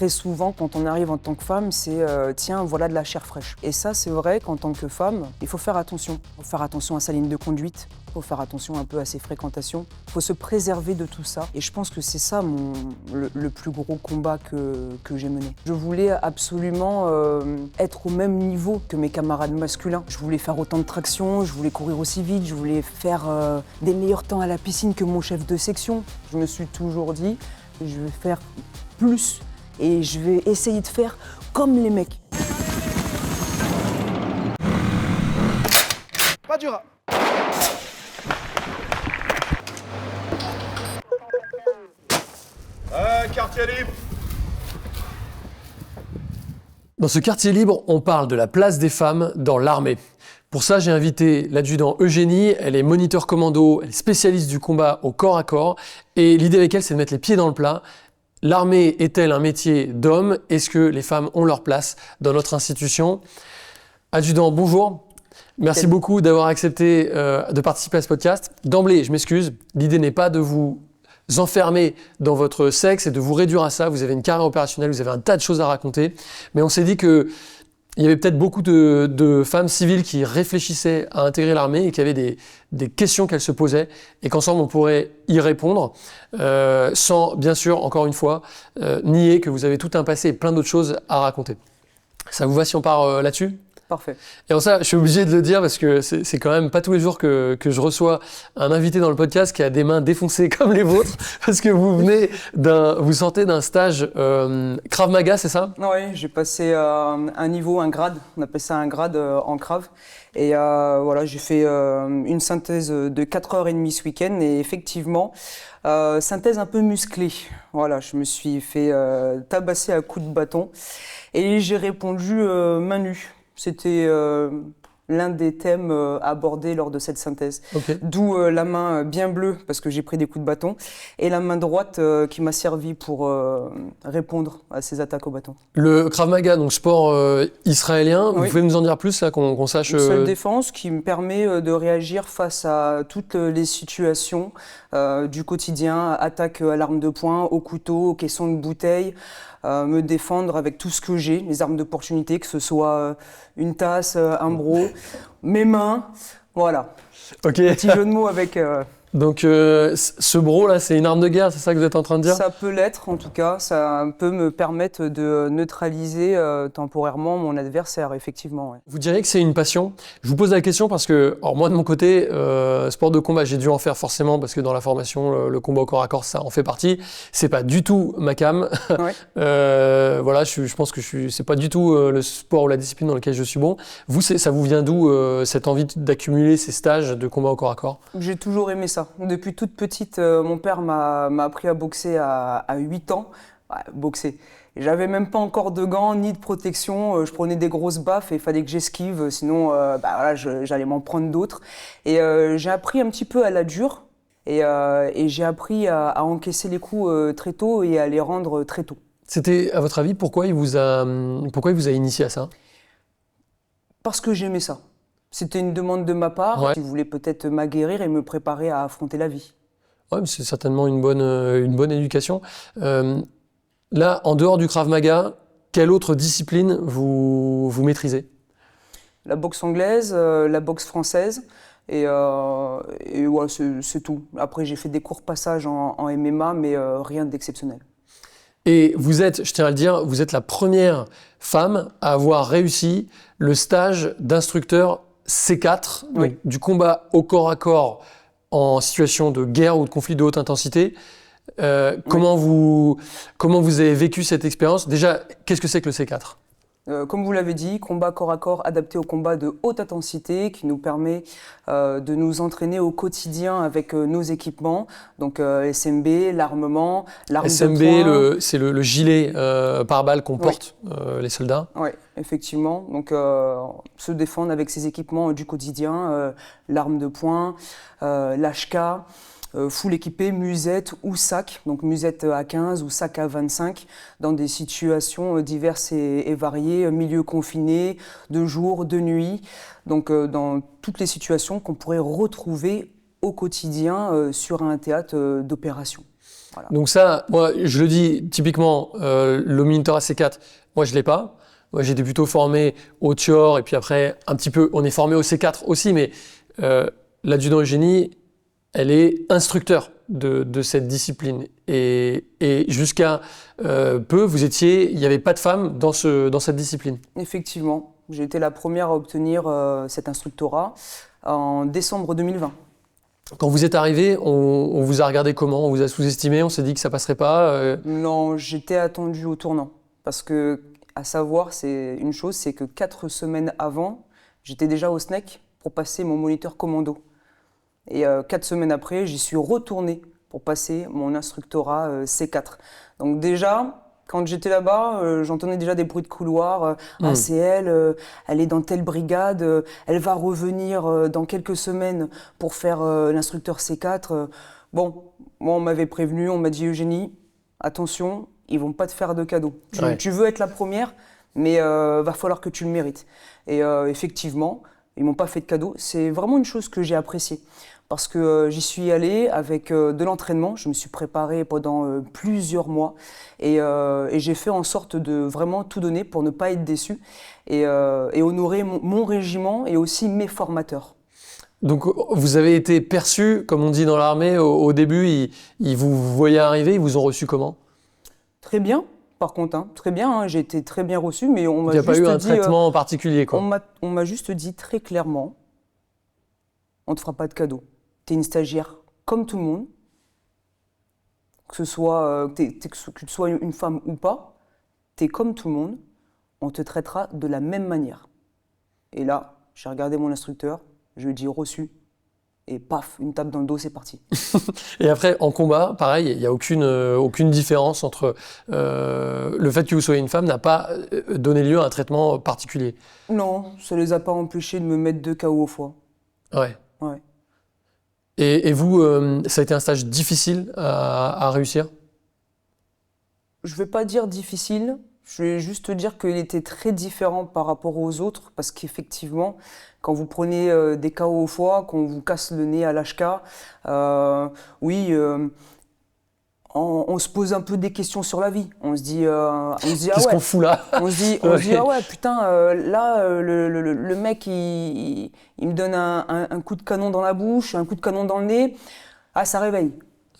Très souvent, quand on arrive en tant que femme, c'est tiens, voilà de la chair fraîche. Et ça, c'est vrai qu'en tant que femme, il faut faire attention. Il faut faire attention à sa ligne de conduite, il faut faire attention un peu à ses fréquentations. Il faut se préserver de tout ça. Et je pense que c'est ça le plus gros combat que j'ai mené. Je voulais absolument être au même niveau que mes camarades masculins. Je voulais faire autant de traction, je voulais courir aussi vite, je voulais faire des meilleurs temps à la piscine que mon chef de section. Je me suis toujours dit, je vais faire plus et je vais essayer de faire comme les mecs. Pas du rat. Quartier libre. Dans ce quartier libre, on parle de la place des femmes dans l'armée. Pour ça, j'ai invité l'adjudant Eugénie, elle est moniteur commando, elle est spécialiste du combat au corps à corps, et l'idée avec elle, c'est de mettre les pieds dans le plat. L'armée est-elle un métier d'homme? Est-ce que les femmes ont leur place dans notre institution? Adjudant, bonjour. Merci beaucoup d'avoir accepté de participer à ce podcast. D'emblée, je m'excuse, l'idée n'est pas de vous enfermer dans votre sexe et de vous réduire à ça. Vous avez une carrière opérationnelle, vous avez un tas de choses à raconter. Mais on s'est dit qu'il y avait peut-être beaucoup de femmes civiles qui réfléchissaient à intégrer l'armée et qui avaient des questions qu'elles se posaient et qu'ensemble on pourrait y répondre sans, bien sûr, encore une fois, nier que vous avez tout un passé et plein d'autres choses à raconter. Ça vous va si on part là-dessus ? Parfait. Et en ça, je suis obligé de le dire parce que c'est quand même pas tous les jours que je reçois un invité dans le podcast qui a des mains défoncées comme les vôtres, parce que vous sortez d'un stage Krav Maga, c'est ça? Oui, j'ai passé un niveau, un grade, on appelle ça un grade en Krav. Et voilà, j'ai fait une synthèse de 4h30 ce week-end et effectivement, synthèse un peu musclée. Voilà, je me suis fait tabasser à coups de bâton et j'ai répondu main nue. C'était l'un des thèmes abordés lors de cette synthèse. Okay. D'où la main bien bleue, parce que j'ai pris des coups de bâton, et la main droite qui m'a servi pour répondre à ces attaques au bâton. Le Krav Maga, donc sport israélien, oui. Vous pouvez nous en dire plus, là, qu'on sache... Une seule défense qui me permet de réagir face à toutes les situations du quotidien, attaque à l'arme de poing, au couteau, aux caissons de bouteilles, me défendre avec tout ce que j'ai, les armes d'opportunité, que ce soit une tasse, un bro, mes mains, voilà. Ok. Petit jeu de mots avec... Donc ce bro là, c'est une arme de guerre, c'est ça que vous êtes en train de dire? Ça peut l'être en tout cas, ça peut me permettre de neutraliser temporairement mon adversaire, effectivement. Ouais. Vous diriez que c'est une passion? Je vous pose la question parce que, alors moi de mon côté, sport de combat, j'ai dû en faire forcément parce que dans la formation, le combat au corps à corps, ça en fait partie. C'est pas du tout ma cam. Ouais. Voilà, je pense que c'est pas du tout le sport ou la discipline dans lequel je suis bon. Vous, ça vous vient d'où cette envie d'accumuler ces stages de combat au corps à corps? J'ai toujours aimé ça. Depuis toute petite, mon père m'a appris à boxer à 8 ans. Ouais, boxer. J'avais même pas encore de gants ni de protection. Je prenais des grosses baffes et il fallait que j'esquive, sinon voilà, j'allais m'en prendre d'autres. Et j'ai appris un petit peu à la dure et j'ai appris à encaisser les coups très tôt et à les rendre très tôt. C'était, à votre avis, pourquoi il vous a initié à ça? Parce que j'aimais ça. C'était une demande de ma part, ouais. Qui voulait peut-être m'aguerrir et me préparer à affronter la vie. Ouais, mais c'est certainement une bonne éducation. Là, en dehors du Krav Maga, quelle autre discipline vous maîtrisez? La boxe anglaise, la boxe française, et ouais, c'est tout. Après, j'ai fait des courts passages en MMA, mais rien d'exceptionnel. Et vous êtes, je tiens à le dire, vous êtes la première femme à avoir réussi le stage d'instructeur C4, oui. Donc, du combat au corps à corps en situation de guerre ou de conflit de haute intensité. Comment vous avez vécu cette expérience? Déjà, qu'est-ce que c'est que le C4? Comme vous l'avez dit, combat corps à corps adapté au combat de haute intensité qui nous permet de nous entraîner au quotidien avec nos équipements, donc SMB, l'armement, l'arme SMB, de poing. C'est le gilet pare-balles qu'on porte, les soldats. Oui, effectivement. Donc se défendre avec ses équipements du quotidien, l'arme de poing, l'HK. Full équipé, musette ou sac, donc musette à 15 ou sac à 25, dans des situations diverses et variées, milieu confiné, de jour, de nuit, donc dans toutes les situations qu'on pourrait retrouver au quotidien sur un théâtre d'opération. Voilà. Donc ça, moi, je le dis typiquement, le monitorat C4, moi, je l'ai pas. Moi, j'étais plutôt formé au TIOR, et puis après, un petit peu, on est formé au C4 aussi, mais l'adjudant Eugénie, elle est instructeur de cette discipline. Et jusqu'à peu, il n'y avait pas de femmes dans cette discipline. Effectivement, j'ai été la première à obtenir cet instructorat en décembre 2020. Quand vous êtes arrivé, on vous a regardé comment? On vous a sous-estimé? On s'est dit que ça passerait pas? Non, j'étais attendue au tournant. Parce que, à savoir, c'est une chose, c'est que 4 semaines avant, j'étais déjà au SNEC pour passer mon moniteur commando. Et 4 semaines après, j'y suis retourné pour passer mon instructorat C4. Donc déjà, quand j'étais là-bas, j'entendais déjà des bruits de couloir. Ah, c'est elle, elle est dans telle brigade, elle va revenir dans quelques semaines pour faire l'instructeur C4. Bon, moi, on m'avait prévenu, on m'a dit Eugénie, attention, ils vont pas te faire de cadeaux. Tu veux être la première, mais va falloir que tu le mérites. Et effectivement, ils m'ont pas fait de cadeaux. C'est vraiment une chose que j'ai appréciée. Parce que j'y suis allé avec de l'entraînement, je me suis préparé pendant plusieurs mois et j'ai fait en sorte de vraiment tout donner pour ne pas être déçu et honorer mon régiment et aussi mes formateurs. Donc vous avez été perçu, comme on dit dans l'armée, au début, ils vous voyaient arriver, ils vous ont reçu comment? Très bien, par contre, hein, très bien, hein, j'ai été très bien reçu, mais on m'a juste dit... Il n'y a pas eu un traitement particulier, quoi. On m'a juste dit très clairement, on ne te fera pas de cadeau. Tu es une stagiaire comme tout le monde, que tu sois une femme ou pas, tu es comme tout le monde, on te traitera de la même manière. Et là, j'ai regardé mon instructeur, je lui ai dit reçu, et paf, une tape dans le dos, c'est parti. Et après, en combat, pareil, il n'y a aucune différence entre le fait que vous soyez une femme n'a pas donné lieu à un traitement particulier. Non, ça ne les a pas empêchés de me mettre 2 KO au foie. Ouais. Ouais. Et vous, ça a été un stage difficile à réussir? Je ne vais pas dire difficile, je vais juste dire qu'il était très différent par rapport aux autres, parce qu'effectivement, quand vous prenez des KO au foie, qu'on vous casse le nez à l'HK, oui, on se pose un peu des questions sur la vie. On se dit ah Qu'est-ce ouais. qu'on fout là? On se dit ah ouais, putain, là, le mec, il me donne un coup de canon dans la bouche, un coup de canon dans le nez. Ah, ça réveille.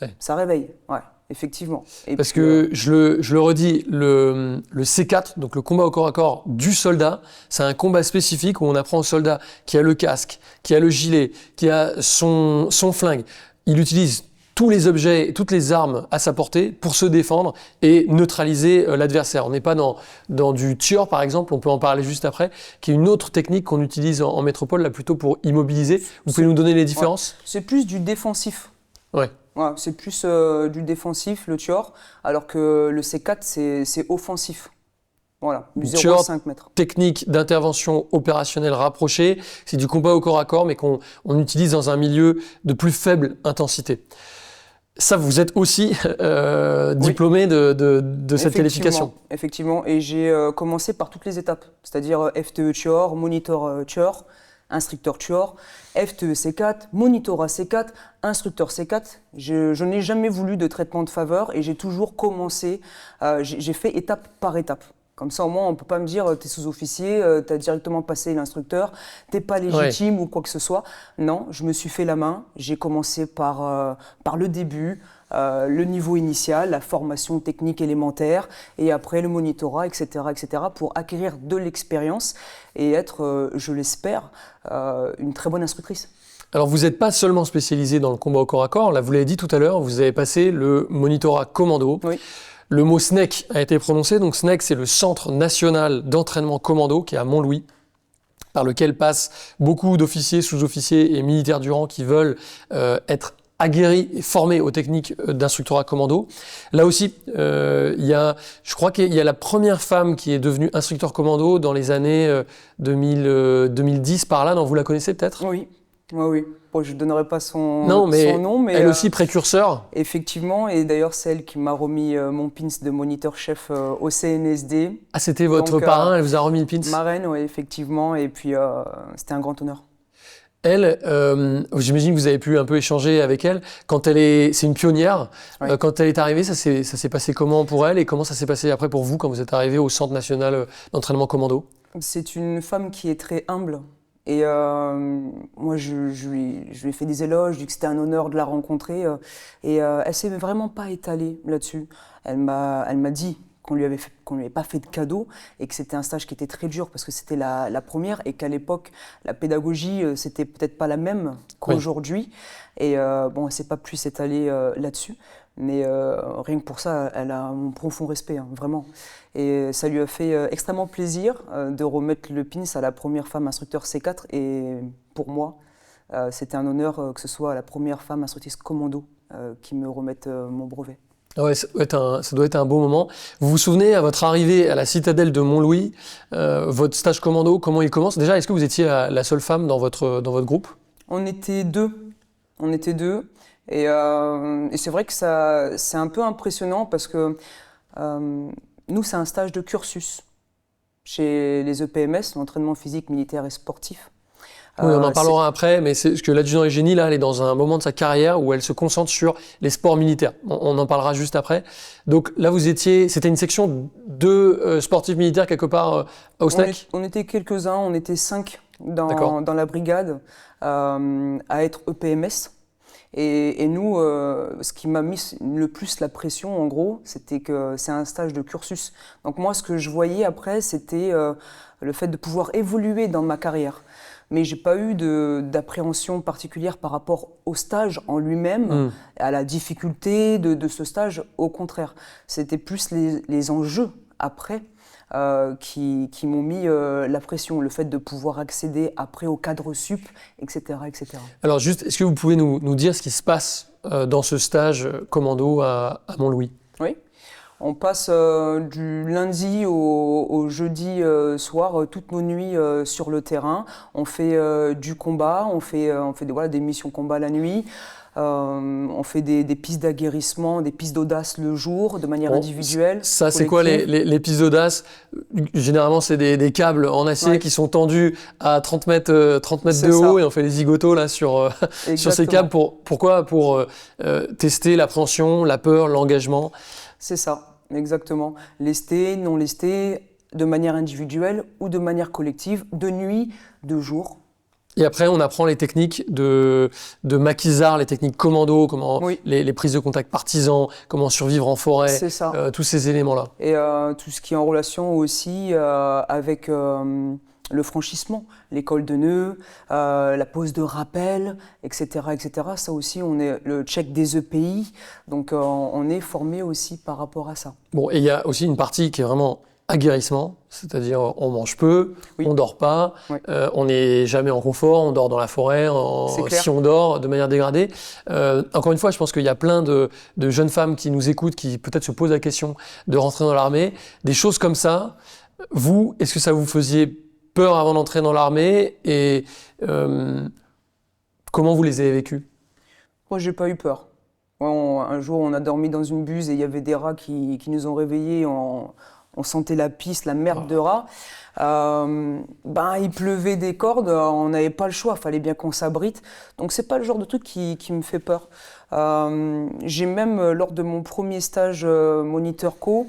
Ouais. Ça réveille, ouais, effectivement. Et parce puis, que je le redis, le C4, donc le combat au corps à corps du soldat, c'est un combat spécifique où on apprend au soldat qui a le casque, qui a le gilet, qui a son flingue. Il utilise tous les objets, toutes les armes à sa portée pour se défendre et neutraliser l'adversaire. On n'est pas dans du TIOR, par exemple, on peut en parler juste après, qui est une autre technique qu'on utilise en métropole, là plutôt pour immobiliser. Vous pouvez nous donner les différences? Ouais. C'est plus du défensif. Ouais. Ouais, c'est plus du défensif, le TIOR, alors que le C4, c'est offensif. Voilà, du 0 à 5 mètres. Technique d'intervention opérationnelle rapprochée, c'est du combat au corps à corps, mais qu'on utilise dans un milieu de plus faible intensité. Ça, vous êtes aussi diplômé de cette qualification. Effectivement, et j'ai commencé par toutes les étapes, c'est-à-dire FTE TIOR, monitor TIOR, instructeur TIOR, FTE C4, monitorat C4, instructeur C4. Je n'ai jamais voulu de traitement de faveur et j'ai toujours commencé, j'ai fait étape par étape. Comme ça, au moins, on ne peut pas me dire tu es sous-officier, tu as directement passé l'instructeur, tu n'es pas légitime ou quoi que ce soit. Non, je me suis fait la main. J'ai commencé par le début, le niveau initial, la formation technique élémentaire, et après le monitorat, etc., pour acquérir de l'expérience et être, je l'espère, une très bonne instructrice. Alors, vous n'êtes pas seulement spécialisé dans le combat au corps à corps. Là, vous l'avez dit tout à l'heure, vous avez passé le monitorat commando. Oui. Le mot SNEC a été prononcé. Donc SNEC, c'est le Centre national d'entraînement commando qui est à Montlouis, par lequel passent beaucoup d'officiers, sous-officiers et militaires du rang qui veulent être aguerris et formés aux techniques d'instructorat commando. Là aussi, je crois qu'il y a la première femme qui est devenue instructeur commando dans les années 2010 par là. Non, vous la connaissez peut-être? Oui. Oui. Bon, je ne donnerai pas son nom, mais elle aussi précurseur. Effectivement, et d'ailleurs c'est elle qui m'a remis mon pins de moniteur-chef au CNSD. Ah, c'était votre parrain, elle vous a remis le pins? Marraine, oui, effectivement, et puis c'était un grand honneur. Elle, j'imagine que vous avez pu un peu échanger avec elle. C'est une pionnière. Oui. Quand elle est arrivée, ça s'est passé comment pour elle et comment ça s'est passé après pour vous quand vous êtes arrivé au Centre national d'entraînement commando? C'est une femme qui est très humble. Et moi, je lui ai fait des éloges, je lui ai dit que c'était un honneur de la rencontrer. Elle s'est vraiment pas étalée là-dessus. Elle m'a dit qu'on lui avait pas fait de cadeau et que c'était un stage qui était très dur parce que c'était la première et qu'à l'époque, la pédagogie, c'était peut-être pas la même qu'aujourd'hui. Et bon, elle s'est pas plus étalée là-dessus. Mais rien que pour ça, elle a mon profond respect, hein, vraiment. Et ça lui a fait extrêmement plaisir de remettre le PINS à la première femme instructeur C4. Et pour moi, c'était un honneur que ce soit la première femme instructrice commando qui me remette mon brevet. Ouais, ça doit être un beau moment. Vous vous souvenez, à votre arrivée à la citadelle de Montlouis, votre stage commando, comment il commence? Déjà, est-ce que vous étiez la seule femme dans votre groupe? On était deux. On était deux. Et c'est vrai que c'est un peu impressionnant parce que nous, c'est un stage de cursus chez les EPMS, l'entraînement physique, militaire et sportif. Oui, on en parlera après, mais c'est ce que l'adjudant Eugénie, là, elle est dans un moment de sa carrière où elle se concentre sur les sports militaires. On en parlera juste après. Donc là, c'était une section de sportifs militaires quelque part au SNEC? On était quelques-uns, on était 5 dans la brigade à être EPMS. Et nous, ce qui m'a mis le plus la pression, en gros, c'était que c'est un stage de cursus. Donc moi, ce que je voyais après, c'était le fait de pouvoir évoluer dans ma carrière. Mais j'ai pas eu d'appréhension particulière par rapport au stage en lui-même, à la difficulté de ce stage. Au contraire, c'était plus les enjeux après qui m'ont mis la pression, le fait de pouvoir accéder après au cadre sup, etc., etc. Alors juste, est-ce que vous pouvez nous dire ce qui se passe dans ce stage commando à Montlouis? Oui. On passe du lundi au jeudi soir, toutes nos nuits sur le terrain. On fait du combat, on fait des missions combat la nuit. On fait des pistes d'aguerrissement, des pistes d'audace le jour, de manière individuelle. Ça, c'est quoi les pistes d'audace? Généralement, c'est des câbles en acier qui sont tendus à 30 mètres de haut et on fait les zigotos là, sur ces câbles. Pourquoi? Pour tester l'appréhension, la peur, l'engagement. C'est ça. Exactement. Lesté, non lesté, de manière individuelle ou de manière collective, de nuit, de jour. Et après, on apprend les techniques de maquisard, les techniques commando, les prises de contact partisans, comment survivre en forêt, tous ces éléments-là. Et tout ce qui est en relation aussi avec le franchissement, l'école de nœuds, la pose de rappel, etc., etc. Ça aussi, on est le check des EPI, donc on est formé aussi par rapport à ça. Bon, et il y a aussi une partie qui est vraiment aguerrissement, c'est-à-dire on mange peu, on dort pas, on n'est jamais en confort, on dort dans la forêt, si on dort de manière dégradée. Encore une fois, je pense qu'il y a plein de jeunes femmes qui nous écoutent, qui peut-être se posent la question de rentrer dans l'armée. Des choses comme ça, vous, est-ce que ça vous faisait peur avant d'entrer dans l'armée et comment vous les avez vécues? Moi, j'ai pas eu peur. Un jour, on a dormi dans une buse et il y avait des rats qui nous ont réveillés. On sentait la pisse, la merde de rats. Il pleuvait des cordes, on n'avait pas le choix, il fallait bien qu'on s'abrite. Donc c'est pas le genre de truc qui me fait peur. J'ai même, lors de mon premier stage moniteur co,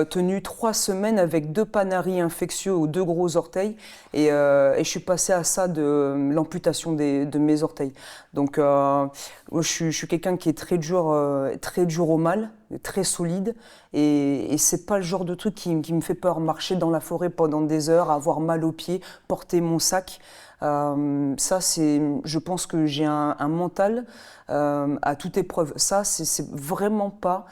tenu 3 semaines avec 2 panaris infectieux aux 2 gros orteils et je suis passé à ça de l'amputation de mes orteils. Donc je suis quelqu'un qui est très dur au mal, très solide et c'est pas le genre de truc qui me fait peur. Marcher dans la forêt pendant des heures, avoir mal aux pieds, porter mon sac. Je pense que j'ai un mental à toute épreuve. Ça, c'est vraiment pas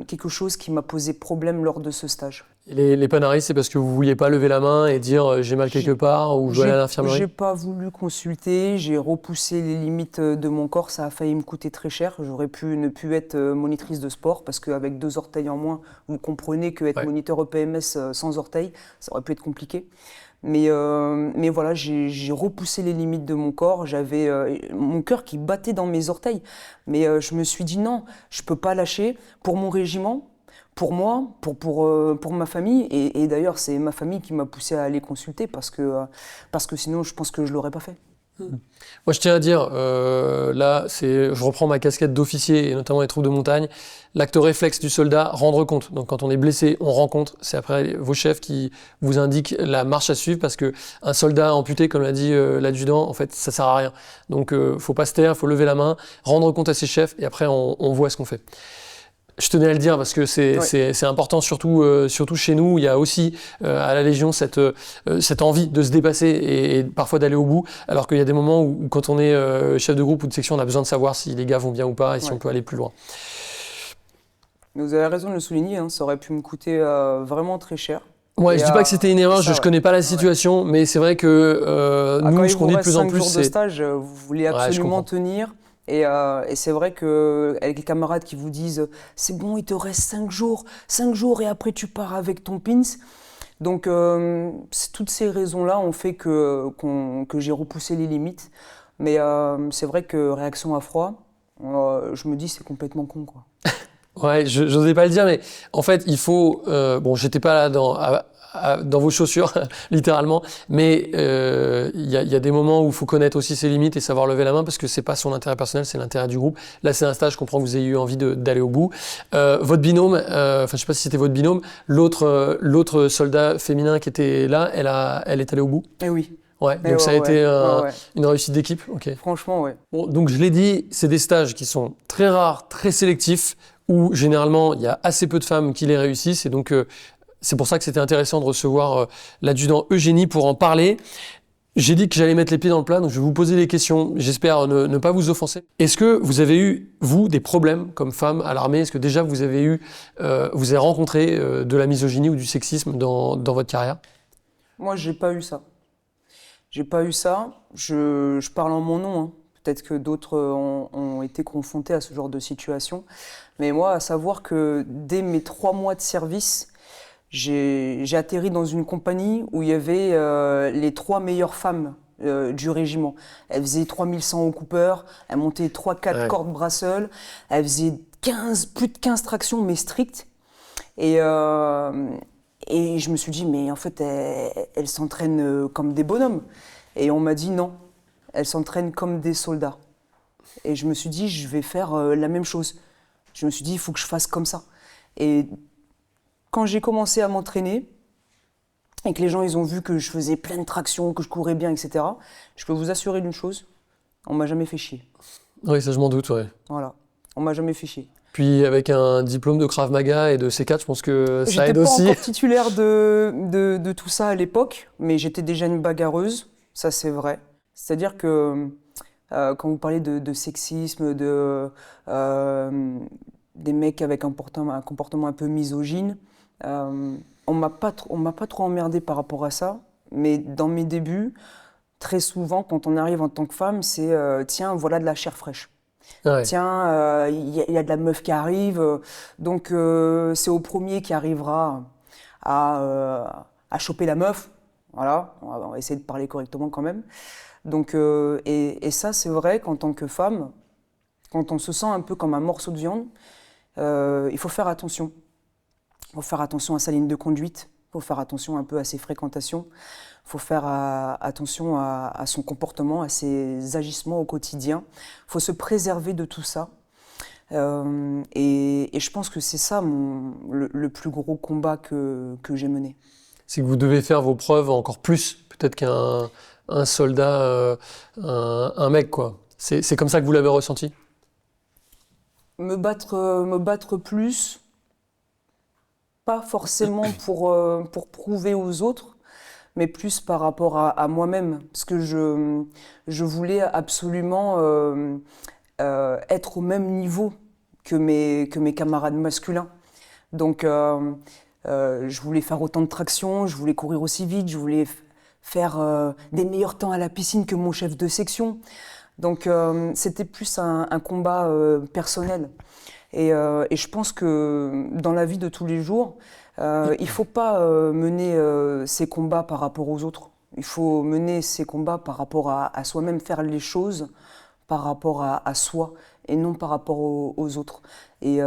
quelque chose qui m'a posé problème lors de ce stage. Et les panaris, c'est parce que vous ne vouliez pas lever la main et dire j'ai mal quelque part ou je dois aller à l'infirmerie? J'ai pas voulu consulter, j'ai repoussé les limites de mon corps, ça a failli me coûter très cher. J'aurais pu ne plus être monitrice de sport parce qu'avec 2 orteils en moins, vous comprenez qu'être moniteur EPMS sans orteils, ça aurait pu être compliqué. Mais voilà, j'ai repoussé les limites de mon corps, j'avais mon cœur qui battait dans mes orteils. Mais je me suis dit non, je peux pas lâcher pour mon régiment, pour moi, pour ma famille. Et d'ailleurs, c'est ma famille qui m'a poussé à aller consulter parce que sinon, je pense que je l'aurais pas fait. Moi, je tiens à dire, là, je reprends ma casquette d'officier, et notamment les troupes de montagne, l'acte réflexe du soldat, rendre compte. Donc, quand on est blessé, on rencontre. C'est après vos chefs qui vous indiquent la marche à suivre, parce que un soldat amputé, comme l'a dit l'adjudant, en fait, ça sert à rien. Donc, faut pas se taire, faut lever la main, rendre compte à ses chefs, et après, on voit ce qu'on fait. Je tenais à le dire parce que c'est important, surtout chez nous. Il y a aussi à la Légion cette envie de se dépasser et parfois d'aller au bout, alors qu'il y a des moments où quand on est chef de groupe ou de section, on a besoin de savoir si les gars vont bien ou pas et si on peut aller plus loin. Mais vous avez raison de le souligner, hein, ça aurait pu me coûter vraiment très cher. Ouais, je dis pas que c'était une erreur, je connais pas la situation, mais c'est vrai que nous, ce qu'on dit de plus en plus, c'est... de stage, vous voulez absolument tenir. Et c'est vrai qu'avec les camarades qui vous disent « c'est bon, il te reste 5 jours et après tu pars avec ton pins ». Donc toutes ces raisons-là ont fait que j'ai repoussé les limites. Mais c'est vrai que réaction à froid, je me dis c'est complètement con, quoi. Ouais, j'osais pas le dire, mais en fait, il faut... bon, j'étais pas là dans vos chaussures, littéralement, mais il y a des moments où il faut connaître aussi ses limites et savoir lever la main, parce que c'est pas son intérêt personnel, c'est l'intérêt du groupe. Là, c'est un stage, je comprends que vous ayez eu envie d'aller au bout. Votre binôme, enfin, je sais pas si c'était votre binôme, l'autre soldat féminin qui était là, elle est allée au bout? Eh oui. Ouais, donc ça a été une réussite d'équipe. Ok. Franchement, ouais. Bon, donc je l'ai dit, c'est des stages qui sont très rares, très sélectifs, où généralement il y a assez peu de femmes qui les réussissent, et donc c'est pour ça que c'était intéressant de recevoir l'adjudant Eugénie pour en parler. J'ai dit que j'allais mettre les pieds dans le plat, donc je vais vous poser des questions, j'espère ne pas vous offenser. Est-ce que vous avez eu, vous, des problèmes comme femme à l'armée? Est-ce que déjà vous avez rencontré de la misogynie ou du sexisme dans votre carrière? Moi, j'ai pas eu ça. J'ai pas eu ça. Je parle en mon nom, hein. Peut-être que d'autres ont été confrontés à ce genre de situation. Mais moi, à savoir que dès mes 3 mois de service, j'ai atterri dans une compagnie où il y avait les 3 meilleures femmes du régiment. Elles faisaient 3100 au Cooper, elles montaient 3-4 cordes brasseules, elles faisaient plus de 15 tractions, mais strictes. Et je me suis dit, mais en fait, elles s'entraînent comme des bonhommes. Et on m'a dit non, elles s'entraînent comme des soldats. Et je me suis dit, je vais faire la même chose. Je me suis dit, il faut que je fasse comme ça. Et quand j'ai commencé à m'entraîner, et que les gens ils ont vu que je faisais plein de tractions, que je courais bien, etc., je peux vous assurer d'une chose, on m'a jamais fait chier. Oui, ça je m'en doute, ouais. Voilà, on m'a jamais fait chier. Puis avec un diplôme de Krav Maga et de C4, je pense que ça aide aussi. J'étais pas encore titulaire de tout ça à l'époque, mais j'étais déjà une bagarreuse, ça c'est vrai. C'est-à-dire que quand vous parlez de sexisme, des mecs avec un comportement un peu misogyne, on m'a pas trop emmerdé par rapport à ça, mais dans mes débuts, très souvent, quand on arrive en tant que femme, c'est tiens, voilà de la chair fraîche. Ouais. Tiens, y a de la meuf qui arrive, donc c'est au premier qui arrivera à choper la meuf. Voilà, on va essayer de parler correctement quand même. Donc, et ça, c'est vrai qu'en tant que femme, quand on se sent un peu comme un morceau de viande, il faut faire attention. Il faut faire attention à sa ligne de conduite, il faut faire attention un peu à ses fréquentations, il faut faire attention à son comportement, à ses agissements au quotidien. Il faut se préserver de tout ça. Et je pense que c'est ça le plus gros combat que j'ai mené. C'est que vous devez faire vos preuves encore plus, peut-être qu'un soldat, un mec, quoi. C'est comme ça que vous l'avez ressenti? Me battre plus, pas forcément pour prouver aux autres, mais plus par rapport à moi-même. Parce que je voulais absolument être au même niveau que mes camarades masculins. Donc, je voulais faire autant de tractions, je voulais courir aussi vite, je voulais faire des meilleurs temps à la piscine que mon chef de section. Donc, c'était plus un combat personnel. Et je pense que dans la vie de tous les jours, il ne faut pas mener ces combats par rapport aux autres. Il faut mener ces combats par rapport à soi-même, faire les choses par rapport à soi et non par rapport aux autres. Et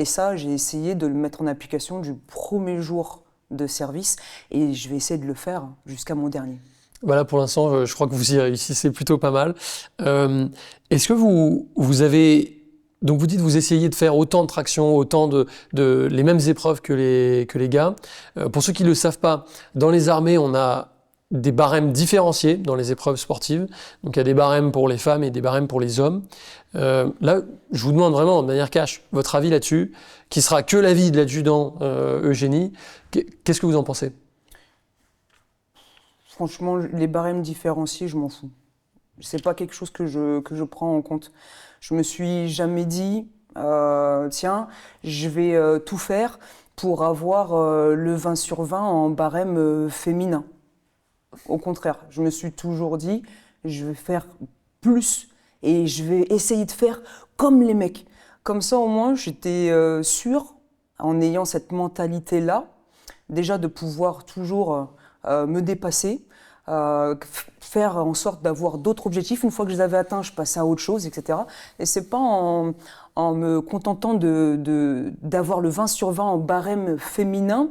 ça, j'ai essayé de le mettre en application du premier jour de service et je vais essayer de le faire jusqu'à mon dernier. Voilà, pour l'instant, je crois que vous y réussissez plutôt pas mal. Est-ce que vous avez... Donc vous dites vous essayez de faire autant de traction, autant de les mêmes épreuves que les gars. Pour ceux qui ne le savent pas, dans les armées, on a des barèmes différenciés dans les épreuves sportives. Donc il y a des barèmes pour les femmes et des barèmes pour les hommes. Là, je vous demande vraiment de manière cash votre avis là-dessus, qui sera que l'avis de l'adjudant Eugénie. Qu'est-ce que vous en pensez? Franchement, les barèmes différenciés, je m'en fous. C'est pas quelque chose que je prends en compte. Je me suis jamais dit, tiens, je vais tout faire pour avoir le 20 sur 20 en barème féminin. Au contraire, je me suis toujours dit, je vais faire plus et je vais essayer de faire comme les mecs. Comme ça, au moins, j'étais sûre, en ayant cette mentalité-là, déjà de pouvoir toujours me dépasser, faire en sorte d'avoir d'autres objectifs. Une fois que je les avais atteints, je passais à autre chose, etc. Et c'est pas en me contentant d'avoir le 20 sur 20 en barème féminin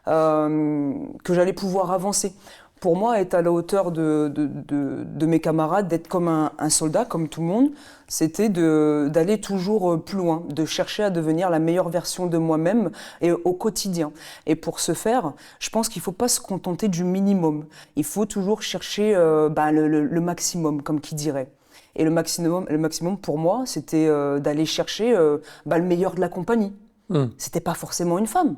que j'allais pouvoir avancer. Pour moi, être à la hauteur de mes camarades, d'être comme un soldat, comme tout le monde, c'était d'aller toujours plus loin, de chercher à devenir la meilleure version de moi-même et au quotidien. Et pour ce faire, je pense qu'il ne faut pas se contenter du minimum. Il faut toujours chercher le maximum, comme qui dirait. Et le maximum pour moi, c'était d'aller chercher le meilleur de la compagnie. C'était pas forcément une femme.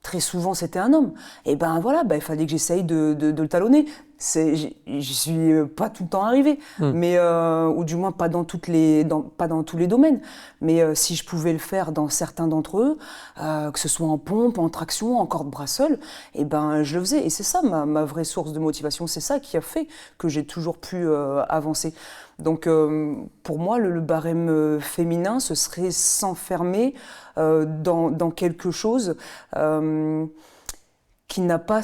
Très souvent, c'était un homme. Et ben voilà, il fallait que j'essaye de le talonner. J'y suis pas tout le temps arrivée, mais ou du moins pas dans tous les domaines. Mais si je pouvais le faire dans certains d'entre eux, que ce soit en pompe, en traction, en corde bras seul, et ben je le faisais. Et c'est ça ma vraie source de motivation. C'est ça qui a fait que j'ai toujours pu avancer. Donc pour moi, le barème féminin, ce serait s'enfermer dans quelque chose qui n'a pas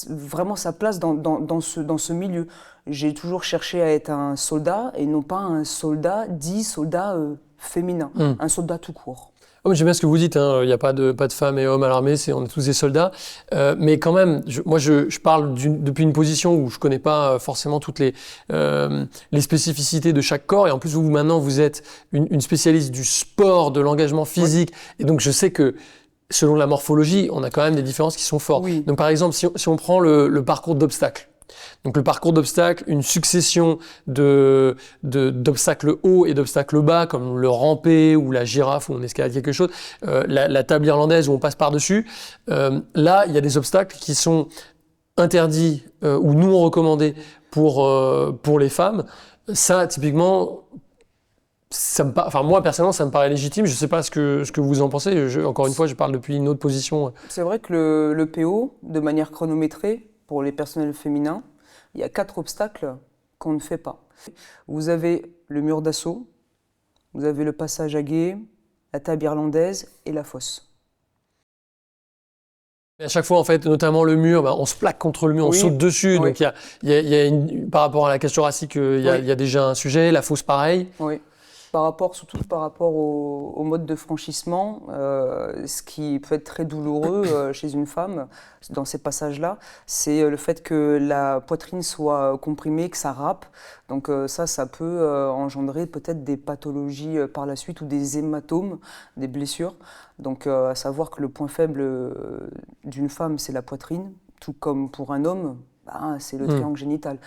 vraiment sa place dans ce milieu. J'ai toujours cherché à être un soldat et non pas un soldat dit soldat féminin, un soldat tout court. Oh, j'aime bien ce que vous dites, hein. Il n'y a pas de femmes et hommes à l'armée, on est tous des soldats. Mais quand même, je parle depuis une position où je ne connais pas forcément toutes les spécificités de chaque corps. Et en plus, maintenant, vous êtes une spécialiste du sport, de l'engagement physique. Et donc, je sais que selon la morphologie, on a quand même des différences qui sont fortes. Oui. Donc, par exemple, si on prend le parcours d'obstacles. Donc le parcours d'obstacles, une succession d'obstacles hauts et d'obstacles bas, comme le rampé ou la girafe où on escalade quelque chose, la table irlandaise où on passe par-dessus. Là, il y a des obstacles qui sont interdits ou non recommandés pour les femmes. Ça, typiquement, moi personnellement, ça me paraît légitime. Je ne sais pas ce que vous en pensez. Encore une fois, je parle depuis une autre position. C'est vrai que le PO, de manière chronométrée, pour les personnels féminins, il y a 4 obstacles qu'on ne fait pas. Vous avez le mur d'assaut, vous avez le passage à gué, la table irlandaise et la fosse. Et à chaque fois, en fait, notamment le mur, on se plaque contre le mur, on saute dessus. Oui. Donc, par rapport à la cage thoracique, il y a déjà un sujet. La fosse, pareil. Oui. Surtout par rapport au mode de franchissement, ce qui peut être très douloureux chez une femme dans ces passages-là, c'est le fait que la poitrine soit comprimée, que ça râpe. Donc ça peut engendrer peut-être des pathologies par la suite ou des hématomes, des blessures. Donc à savoir que le point faible d'une femme, c'est la poitrine, tout comme pour un homme, c'est le triangle génital.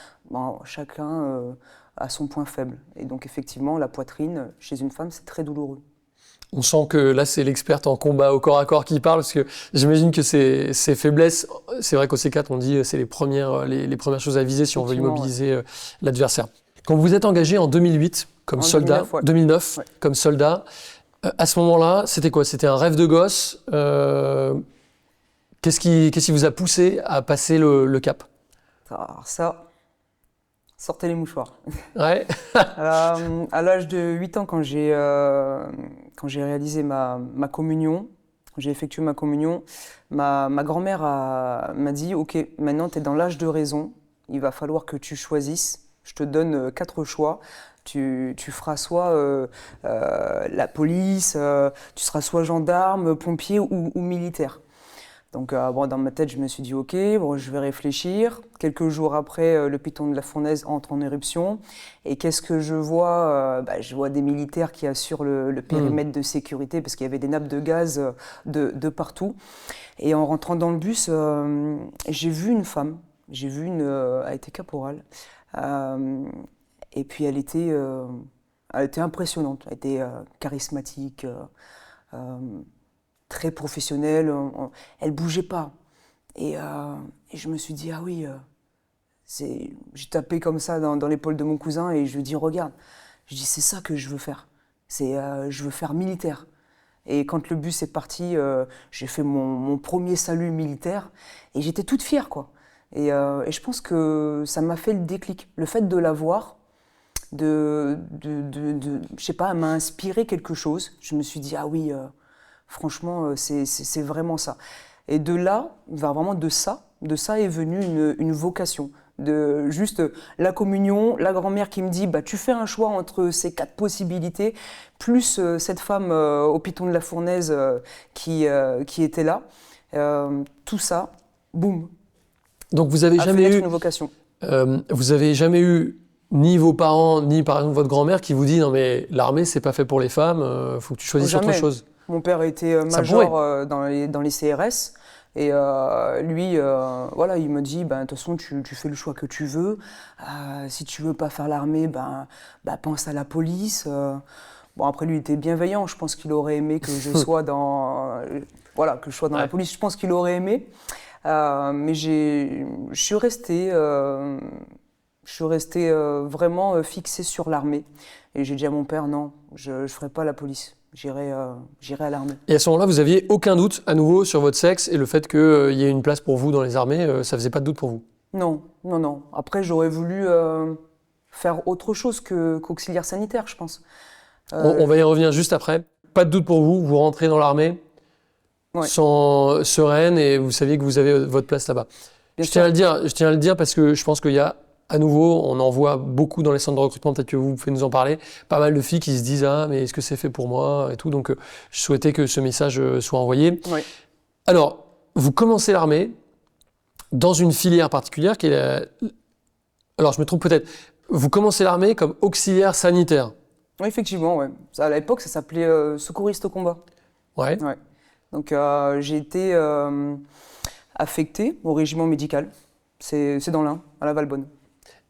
Chacun à son point faible. Et donc effectivement, la poitrine, chez une femme, c'est très douloureux. On sent que là, c'est l'experte en combat au corps à corps qui parle, parce que j'imagine que ces faiblesses, c'est vrai qu'au C4, on dit c'est les premières choses à viser si on veut immobiliser l'adversaire. Quand vous êtes engagé en 2008 comme soldat, 2009 comme soldat, à ce moment-là, c'était quoi? C'était un rêve de gosse. Qu'est-ce qui vous a poussé à passer le cap? Alors ça, sortez les mouchoirs. Ouais. À l'âge de 8 ans, quand j'ai réalisé ma communion, quand j'ai effectué ma communion, ma grand-mère m'a dit « Ok, maintenant tu es dans l'âge de raison, il va falloir que tu choisisses. Je te donne 4 choix. Tu feras soit la police, tu seras soit gendarme, pompier ou militaire. » Donc bon, dans ma tête, je me suis dit, ok, bon, je vais réfléchir. Quelques jours après, le piton de la fournaise entre en éruption. Et qu'est-ce que je vois? Je vois des militaires qui assurent le périmètre de sécurité parce qu'il y avait des nappes de gaz de partout. Et en rentrant dans le bus, j'ai vu une femme. Elle était caporale. Et puis elle était impressionnante. Elle était charismatique. Très professionnelle, elle bougeait pas. Et je me suis dit, ah oui, j'ai tapé comme ça dans l'épaule de mon cousin et je lui ai dit, regarde, je dis, c'est ça que je veux faire. Je veux faire militaire. Et quand le bus est parti, j'ai fait mon premier salut militaire et j'étais toute fière, quoi. Et je pense que ça m'a fait le déclic. Le fait de la voir, je sais pas, elle m'a inspiré quelque chose. Je me suis dit, ah oui, franchement, c'est vraiment ça. Et de là, vraiment de ça est venue une vocation. De juste la communion, la grand-mère qui me dit tu fais un choix entre ces 4 possibilités, plus cette femme au piton de la fournaise qui était là. Tout ça, boum. Donc vous avez jamais eu une vocation. Vous avez jamais eu ni vos parents, ni par exemple votre grand-mère qui vous dit non mais l'armée c'est pas fait pour les femmes, faut que tu choisisses autre chose. Mon père était major dans les CRS et lui, voilà, il me dit de toute façon tu fais le choix que tu veux. Si tu veux pas faire l'armée, pense à la police. Bon après lui il était bienveillant. Je pense qu'il aurait aimé que je sois dans la police. Je pense qu'il aurait aimé, mais je suis resté vraiment fixée sur l'armée et j'ai dit à mon père non, je ferai pas la police. J'irai à l'armée. Et à ce moment-là, vous aviez aucun doute à nouveau sur votre sexe et le fait qu'il y ait une place pour vous dans les armées, ça faisait pas de doute pour vous? Non. Après, j'aurais voulu faire autre chose qu'auxiliaire sanitaire, je pense. On va y revenir juste après. Pas de doute pour vous, vous rentrez dans l'armée sans sereine et vous saviez que vous avez votre place là-bas. Je tiens à le dire parce que je pense qu'il y a à nouveau, on en voit beaucoup dans les centres de recrutement, peut-être que vous pouvez nous en parler, pas mal de filles qui se disent « Ah, mais est-ce que c'est fait pour moi ?» et tout. Donc, je souhaitais que ce message soit envoyé. Oui. Alors, vous commencez l'armée dans une filière particulière qui est Alors, je me trompe peut-être. Vous commencez l'armée comme auxiliaire sanitaire. Oui, effectivement, ouais. À l'époque, ça s'appelait secouriste au combat. Ouais. Donc, j'ai été affecté au régiment médical. C'est dans l'Ain, à la Valbonne.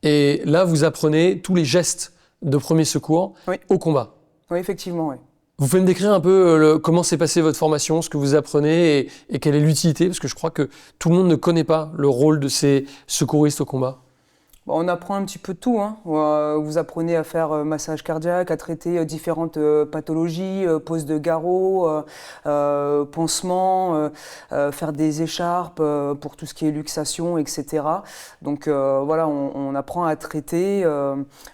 Et là, vous apprenez tous les gestes de premier secours au combat. Oui, effectivement, oui. Vous pouvez me décrire un peu comment s'est passée votre formation, ce que vous apprenez et quelle est l'utilité, parce que je crois que tout le monde ne connaît pas le rôle de ces secouristes au combat. On apprend un petit peu de tout. Hein. Vous apprenez à faire massage cardiaque, à traiter différentes pathologies, pose de garrot, pansement, faire des écharpes pour tout ce qui est luxation, etc. Donc voilà, on apprend à traiter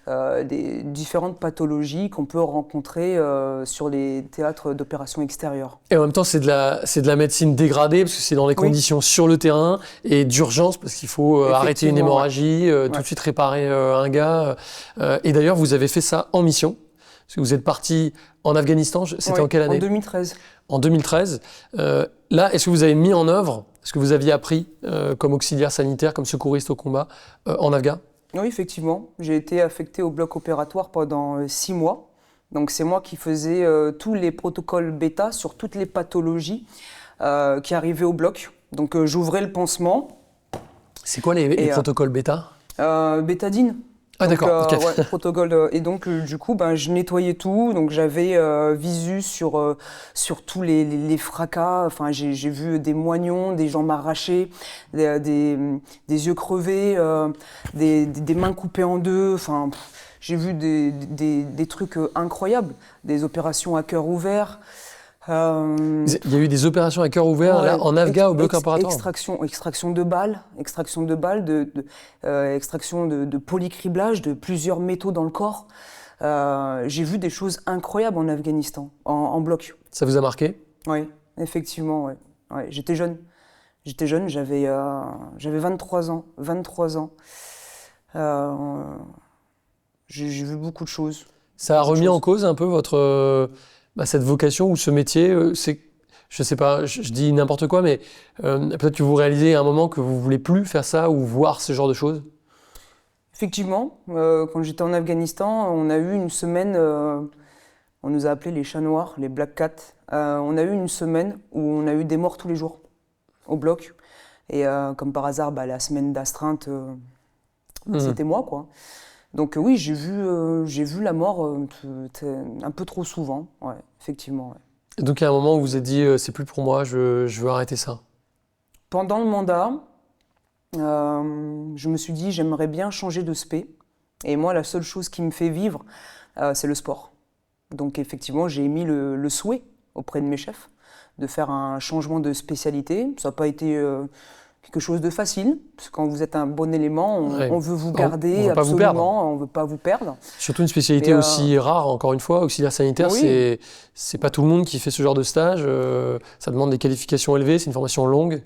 des différentes pathologies qu'on peut rencontrer sur les théâtres d'opérations extérieures. Et en même temps, c'est de la médecine dégradée, parce que c'est dans les conditions sur le terrain, et d'urgence, parce qu'il faut arrêter une hémorragie, tout de suite réparer un gars. Et d'ailleurs, vous avez fait ça en mission, parce que vous êtes parti en Afghanistan, c'était en quelle année? En 2013. En 2013. Là, est-ce que vous avez mis en œuvre ce que vous aviez appris comme auxiliaire sanitaire, comme secouriste au combat en Afghan? Oui, effectivement. J'ai été affecté au bloc opératoire pendant 6 mois. Donc c'est moi qui faisais tous les protocoles bêta sur toutes les pathologies qui arrivaient au bloc. Donc j'ouvrais le pansement. C'est quoi les protocoles bêta? Bétadine. Ah donc, d'accord, ok. Protocole. Et donc du coup, je nettoyais tout. Donc j'avais visu sur tous les fracas. Enfin, j'ai vu des moignons, des jambes arrachées, des yeux crevés, des mains coupées en deux. Enfin, j'ai vu des trucs incroyables, des opérations à cœur ouvert. Il y a eu des opérations à cœur ouvert là, en Afghan au bloc opératoire. Extraction de balles, extraction de polycriblage de plusieurs métaux dans le corps. J'ai vu des choses incroyables en Afghanistan, en bloc. Ça vous a marqué? Oui, effectivement. Ouais, j'étais jeune, j'avais 23 ans. J'ai vu beaucoup de choses. Ça a remis en cause un peu votre cette vocation ou ce métier. Je sais pas, je dis n'importe quoi, mais peut-être que vous réalisez à un moment que vous voulez plus faire ça ou voir ce genre de choses. Effectivement, quand j'étais en Afghanistan, on a eu une semaine, on nous a appelés les chats noirs, les Black Cats. On a eu une semaine où on a eu des morts tous les jours au bloc. Et comme par hasard, la semaine d'astreinte, c'était moi, quoi. Donc oui, j'ai vu la mort un peu trop souvent, ouais, effectivement. Ouais. Et donc, il y a un moment où vous vous êtes dit, c'est plus pour moi, je veux arrêter ça. Pendant le mandat, je me suis dit, j'aimerais bien changer de spé. Et moi, la seule chose qui me fait vivre, c'est le sport. Donc effectivement, j'ai émis le souhait auprès de mes chefs de faire un changement de spécialité. Ça n'a pas été quelque chose de facile, parce que quand vous êtes un bon élément, Ouais. on veut vous On garder veut pas vous perdre. absolument, on ne veut pas vous perdre. Surtout une spécialité Mais, aussi rare, encore une fois, auxiliaire sanitaire, oui, c'est pas tout le monde qui fait ce genre de stage. Ça demande des qualifications élevées, c'est une formation longue.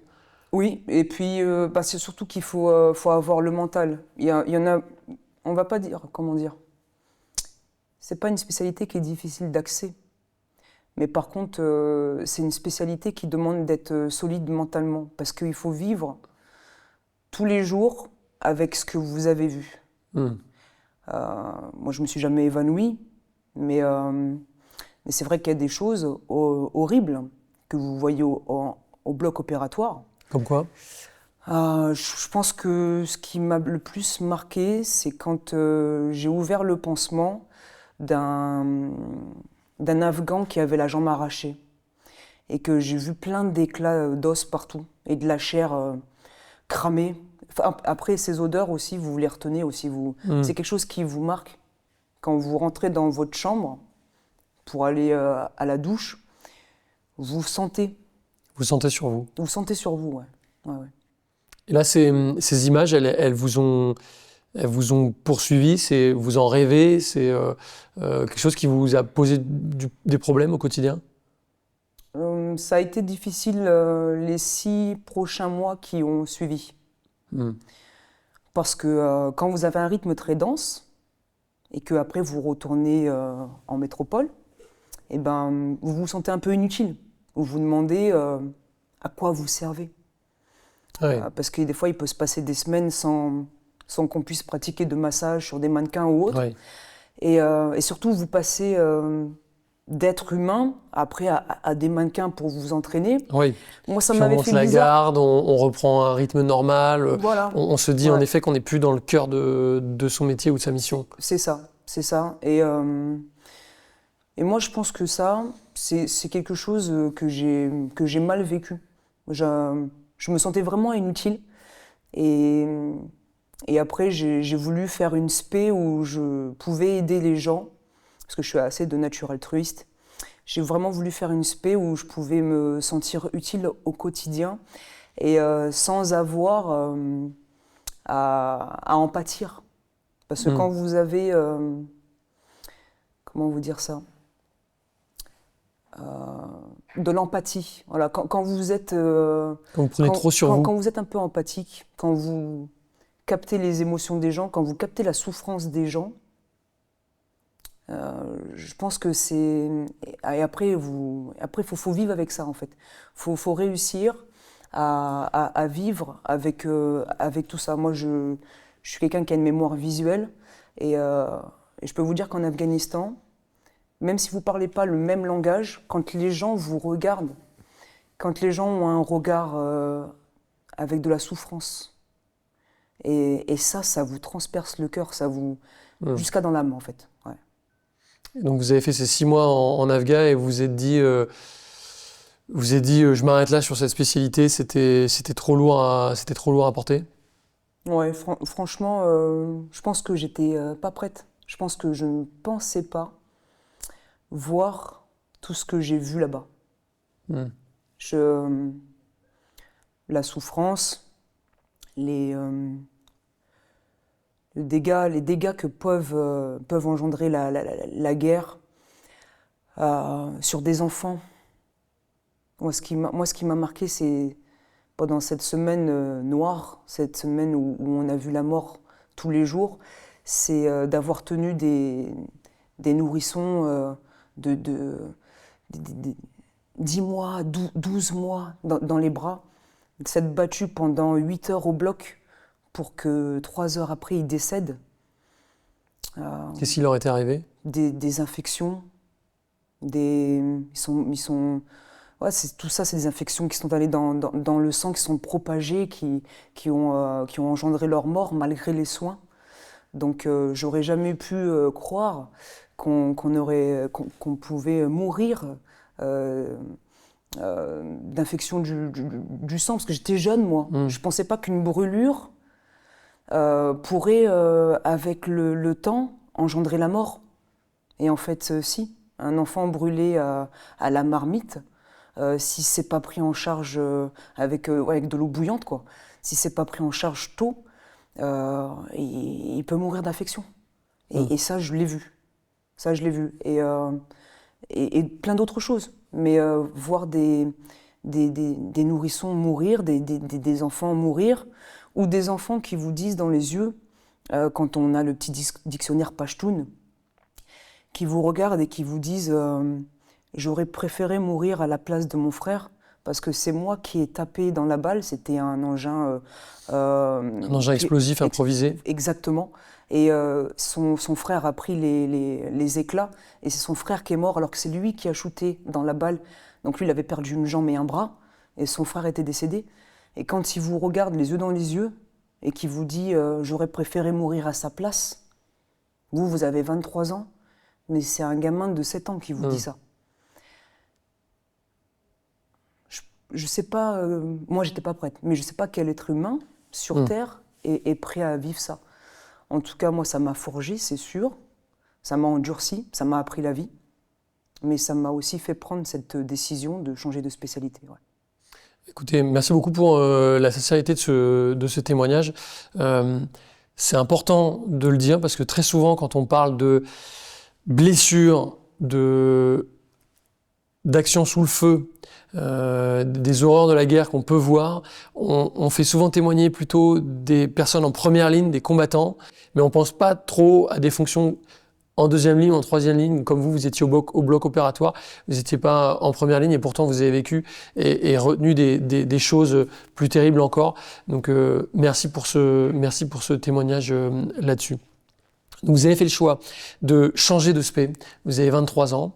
oui, et puis c'est surtout qu'il faut avoir le mental. Il y en a, on va pas dire, comment dire, c'est pas une spécialité qui est difficile d'accès. Mais par contre, c'est une spécialité qui demande d'être solide mentalement, parce qu'il faut vivre tous les jours avec ce que vous avez vu. Hmm. Moi, je me suis jamais évanouie, mais c'est vrai qu'il y a des choses horribles que vous voyez au bloc opératoire. Comme quoi? Je pense que ce qui m'a le plus marqué, c'est quand j'ai ouvert le pansement d'un Afghan qui avait la jambe arrachée et que j'ai vu plein d'éclats d'os partout et de la chair cramée. Enfin, après, ces odeurs aussi, vous les retenez aussi. C'est quelque chose qui vous marque. Quand vous rentrez dans votre chambre pour aller à la douche, vous sentez. Vous sentez sur vous. Vous sentez sur vous, ouais. Ouais, ouais. Et là, ces images, elles vous ont poursuivi, vous en rêvez, c'est quelque chose qui vous a posé des problèmes au quotidien? Ça a été difficile les 6 prochains mois qui ont suivi. Hmm. Parce que quand vous avez un rythme très dense et que après vous retournez en métropole, eh ben, vous vous sentez un peu inutile. Vous vous demandez à quoi vous servez. Ouais. Parce que des fois, il peut se passer des semaines sans qu'on puisse pratiquer de massage sur des mannequins ou autre. Ouais. Et surtout, vous passez d'être humain après à des mannequins pour vous entraîner. Oui. Moi, ça Puis on m'avait monte fait la bizarre. garde, on reprend un rythme normal. Voilà. On se dit en Ouais. effet qu'on n'est plus dans le cœur de son métier ou de sa mission. C'est ça, c'est ça. Et moi, je pense que ça, c'est quelque chose que j'ai mal vécu. Je me sentais vraiment inutile. Et, et après, j'ai voulu faire une spé où je pouvais aider les gens, parce que je suis assez de nature altruiste. J'ai vraiment voulu faire une spé où je pouvais me sentir utile au quotidien et sans avoir à en pâtir. Parce que Hmm. quand vous avez... comment vous dire ça? De l'empathie. Voilà, quand vous êtes... Quand vous prenez trop sur vous. quand vous êtes un peu empathique, quand vous captez les émotions des gens, quand vous captez la souffrance des gens, je pense que c'est... Et après, faut vivre avec ça, en fait. Faut réussir à vivre avec tout ça. Moi, je suis quelqu'un qui a une mémoire visuelle et je peux vous dire qu'en Afghanistan, même si vous ne parlez pas le même langage, quand les gens vous regardent, quand les gens ont un regard avec de la souffrance, et ça vous transperce le cœur, jusqu'à dans l'âme, en fait. Ouais. Donc vous avez fait ces 6 mois en Afghan et vous vous êtes dit, je m'arrête là sur cette spécialité, c'était trop lourd à porter. Ouais, franchement, je pense que j'étais pas prête. Je pense que je ne pensais pas voir tout ce que j'ai vu là-bas. Hmm. La souffrance, les dégâts que peuvent engendrer la guerre sur des enfants. Moi, ce qui m'a marqué, c'est pendant cette semaine noire, cette semaine où on a vu la mort tous les jours, c'est d'avoir tenu des nourrissons 10 mois, 12 mois dans les bras, s'être battu pendant 8 heures au bloc pour que 3 heures après, il décède. Qu'est-ce qui leur était arrivé? Des infections, ouais, tout ça, c'est des infections qui sont allées dans le sang, qui sont propagées, qui ont engendré leur mort malgré les soins. Donc, j'aurais jamais pu croire qu'on pouvait mourir d'infection du sang, parce que j'étais jeune, moi. Je pensais pas qu'une brûlure pourrait, avec le temps, engendrer la mort. Et en fait, si. Un enfant brûlé à la marmite, si c'est pas pris en charge avec de l'eau bouillante, quoi. Si c'est pas pris en charge tôt, il peut mourir d'infection. Et ça, je l'ai vu. Ça, je l'ai vu. Et plein d'autres choses. Mais voir des nourrissons mourir, des enfants mourir, ou des enfants qui vous disent dans les yeux, quand on a le petit dictionnaire Pashtun, qui vous regardent et qui vous disent j'aurais préféré mourir à la place de mon frère parce que c'est moi qui ai tapé dans la balle, c'était un engin... un engin explosif improvisé. Exactement. Et son frère a pris les éclats et c'est son frère qui est mort alors que c'est lui qui a shooté dans la balle. Donc lui, il avait perdu une jambe et un bras et son frère était décédé. Et quand il vous regarde les yeux dans les yeux et qu'il vous dit j'aurais préféré mourir à sa place, vous avez 23 ans, mais c'est un gamin de 7 ans qui vous dit ça. Je sais pas, moi j'étais pas prête, mais je sais pas quel être humain sur Terre est prêt à vivre ça. En tout cas, moi ça m'a forgé, c'est sûr, ça m'a endurci, ça m'a appris la vie, mais ça m'a aussi fait prendre cette décision de changer de spécialité. Ouais. Écoutez, merci beaucoup pour la sincérité de ce témoignage. C'est important de le dire parce que très souvent quand on parle de blessures, d'actions sous le feu, des horreurs de la guerre qu'on peut voir, on fait souvent témoigner plutôt des personnes en première ligne, des combattants, mais on pense pas trop à des fonctions en deuxième ligne, en troisième ligne, comme vous étiez au bloc opératoire, vous n'étiez pas en première ligne et pourtant vous avez vécu et retenu des choses plus terribles encore. Donc merci pour ce témoignage là-dessus. Donc, vous avez fait le choix de changer de spé, vous avez 23 ans,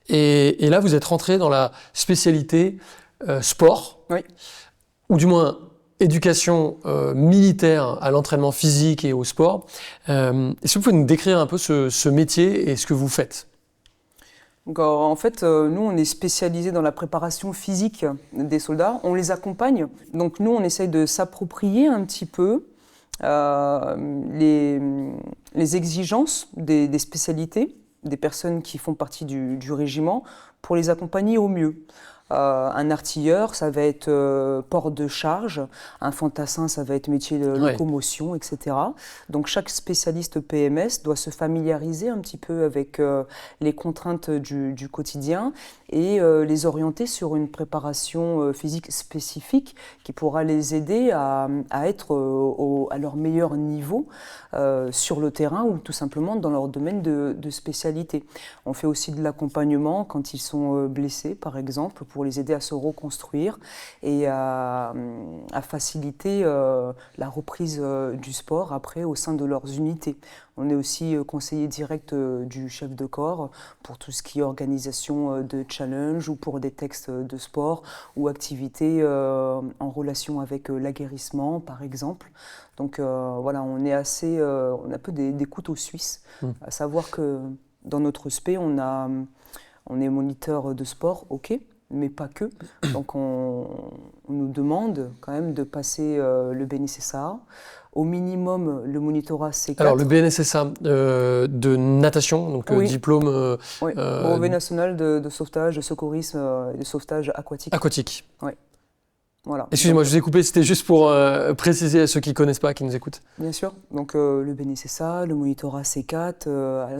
et là vous êtes rentré dans la spécialité sport, oui. Ou du moins éducation militaire à l'entraînement physique et au sport. Est-ce que vous pouvez nous décrire un peu ce métier et ce que vous faites ? Donc, en fait, nous, on est spécialisés dans la préparation physique des soldats. On les accompagne. Donc nous, on essaye de s'approprier un petit peu les exigences des spécialités, des personnes qui font partie du régiment, pour les accompagner au mieux. Un artilleur, ça va être port de charge, un fantassin, ça va être métier de locomotion, etc. Donc chaque spécialiste PMS doit se familiariser un petit peu avec les contraintes du quotidien et les orienter sur une préparation physique spécifique qui pourra les aider à être à leur meilleur niveau sur le terrain ou tout simplement dans leur domaine de spécialité. On fait aussi de l'accompagnement quand ils sont blessés, par exemple, pour les aider à se reconstruire et à faciliter la reprise du sport après au sein de leurs unités. On est aussi conseiller direct du chef de corps pour tout ce qui est organisation de challenge ou pour des textes de sport ou activités en relation avec l'aguerrissement, par exemple. Donc voilà, on est on a un peu des couteaux suisses, à savoir que dans notre spé, on est moniteur de sport, ok, mais pas que. Donc on nous demande quand même de passer le BNSSA, au minimum le monitorat C4. Alors le BNSSA de natation, donc oui. Diplôme... oui, brevet national de sauvetage, de secourisme et de sauvetage aquatique. Aquatique. Oui. Voilà. Excusez-moi, je vous ai coupé, c'était juste pour préciser à ceux qui ne connaissent pas, qui nous écoutent. Bien sûr. Donc le BNSSA, le monitorat C4,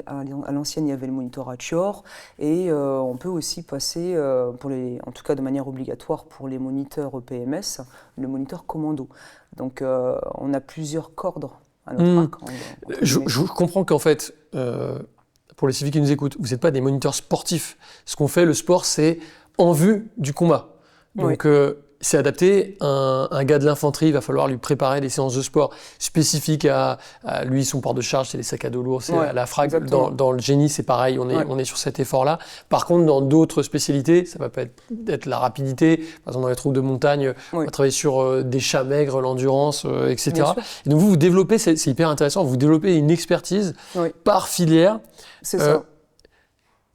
à l'ancienne il y avait le monitorat Chior, et on peut aussi passer, en tout cas de manière obligatoire pour les moniteurs PMS, le moniteur commando. Donc on a plusieurs cordes à notre arc. Je comprends qu'en fait, pour les civils qui nous écoutent, vous n'êtes pas des moniteurs sportifs. Ce qu'on fait, le sport, c'est en vue du combat. Donc, c'est adapté. Un gars de l'infanterie, il va falloir lui préparer des séances de sport spécifiques à lui, son port de charge, c'est les sacs à dos lourds, c'est à la frappe. Dans le génie, c'est pareil, on est sur cet effort-là. Par contre, dans d'autres spécialités, ça va pas être la rapidité. Par exemple, dans les troupes de montagne, on va travailler sur des chats maigres, l'endurance, etc. Et donc, vous développez, c'est hyper intéressant, vous développez une expertise par filière. C'est ça.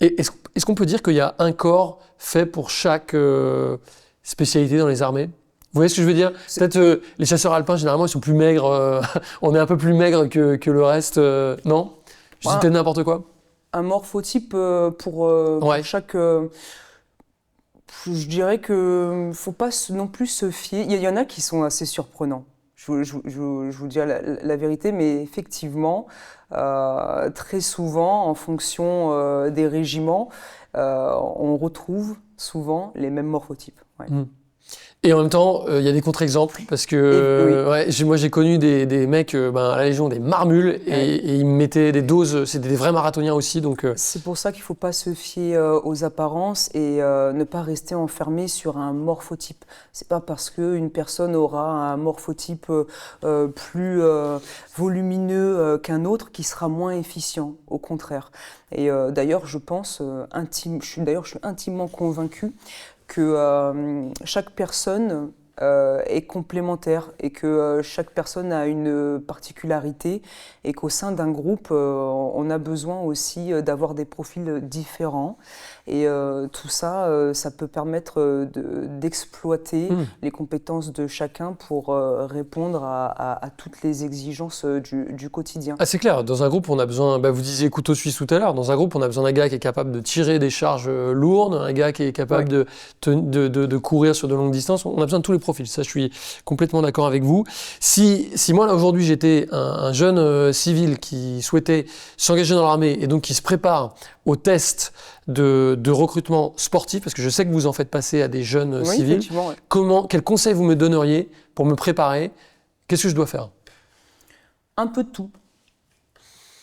Et est-ce qu'on peut dire qu'il y a un corps fait pour chaque spécialité dans les armées? Vous voyez ce que je veux dire? Peut-être les chasseurs alpins, généralement, ils sont plus maigres. On est un peu plus maigre que le reste. Non? Je dis peut-être n'importe quoi. Un morphotype pour chaque... je dirais qu'il ne faut pas non plus se fier. Il y en a qui sont assez surprenants. Je vous dis la vérité, mais effectivement, très souvent, en fonction des régiments, on retrouve souvent les mêmes morphotypes. Et en même temps, il y a des contre-exemples, parce que moi j'ai connu des mecs à la Légion, des marmules, et ils me mettaient des doses, c'était des vrais marathoniens aussi. Donc, c'est pour ça qu'il ne faut pas se fier aux apparences et ne pas rester enfermé sur un morphotype. C'est pas parce qu'une personne aura un morphotype plus volumineux qu'un autre qui sera moins efficient, au contraire. Et d'ailleurs, je suis intimement convaincu que chaque personne est complémentaire et que chaque personne a une particularité et qu'au sein d'un groupe, on a besoin aussi d'avoir des profils différents. Et tout ça, ça peut permettre d'exploiter les compétences de chacun pour répondre à toutes les exigences du quotidien. Ah, c'est clair, dans un groupe, on a besoin, vous disiez couteau suisse tout à l'heure, dans un groupe, on a besoin d'un gars qui est capable de tirer des charges lourdes, un gars qui est capable de courir sur de longues distances. On a besoin de tous les profils, ça je suis complètement d'accord avec vous. Si moi, là, aujourd'hui, j'étais un jeune civil qui souhaitait s'engager dans l'armée et donc qui se prépare au test de recrutement sportif, parce que je sais que vous en faites passer à des jeunes civils, quels conseils vous me donneriez pour me préparer? Qu'est-ce que je dois faire? Un peu de tout.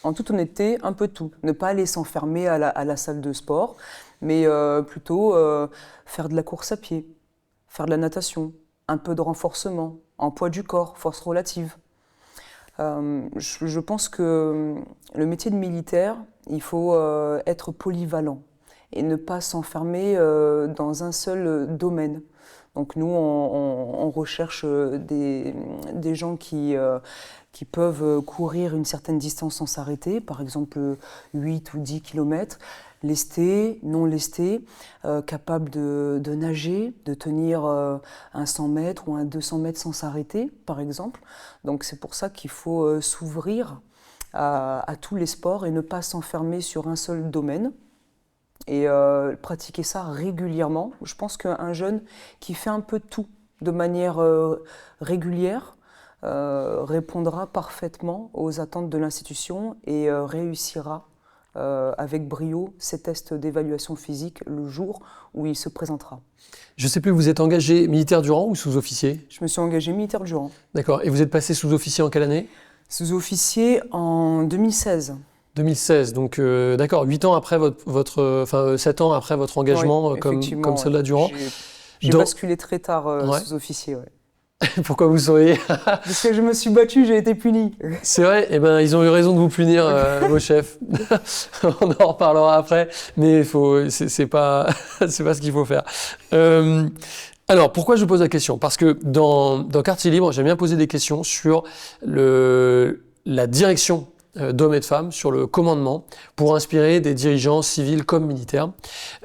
En toute honnêteté, un peu de tout. Ne pas aller s'enfermer à la salle de sport, mais plutôt faire de la course à pied, faire de la natation, un peu de renforcement, en poids du corps, force relative. Je pense que le métier de militaire, il faut être polyvalent et ne pas s'enfermer dans un seul domaine. Donc nous, on recherche des gens qui peuvent courir une certaine distance sans s'arrêter, par exemple 8 ou 10 km, lestés, non lestés, capables de nager, de tenir un 100 mètres ou un 200 mètres sans s'arrêter, par exemple. Donc c'est pour ça qu'il faut s'ouvrir à tous les sports et ne pas s'enfermer sur un seul domaine. Et pratiquer ça régulièrement. Je pense qu'un jeune qui fait un peu de tout de manière régulière répondra parfaitement aux attentes de l'institution et réussira avec brio ses tests d'évaluation physique le jour où il se présentera. Je ne sais plus, vous êtes engagé militaire du rang ou sous-officier? Je me suis engagé militaire du rang. D'accord. Et vous êtes passé sous-officier en quelle année? Sous-officier en 2016. 2016, donc d'accord, 8 ans après 7 ans après votre engagement comme soldat du rang. J'ai basculé très tard sous-officier. Pourquoi vous sauriez? Parce que je me suis battu, j'ai été puni. C'est vrai, ils ont eu raison de vous punir, vos chefs. On en reparlera après, mais c'est pas ce qu'il faut faire. Alors, pourquoi je vous pose la question? Parce que dans Quartier Libre, j'aime bien poser des questions sur la direction d'hommes et de femmes, sur le commandement, pour inspirer des dirigeants civils comme militaires.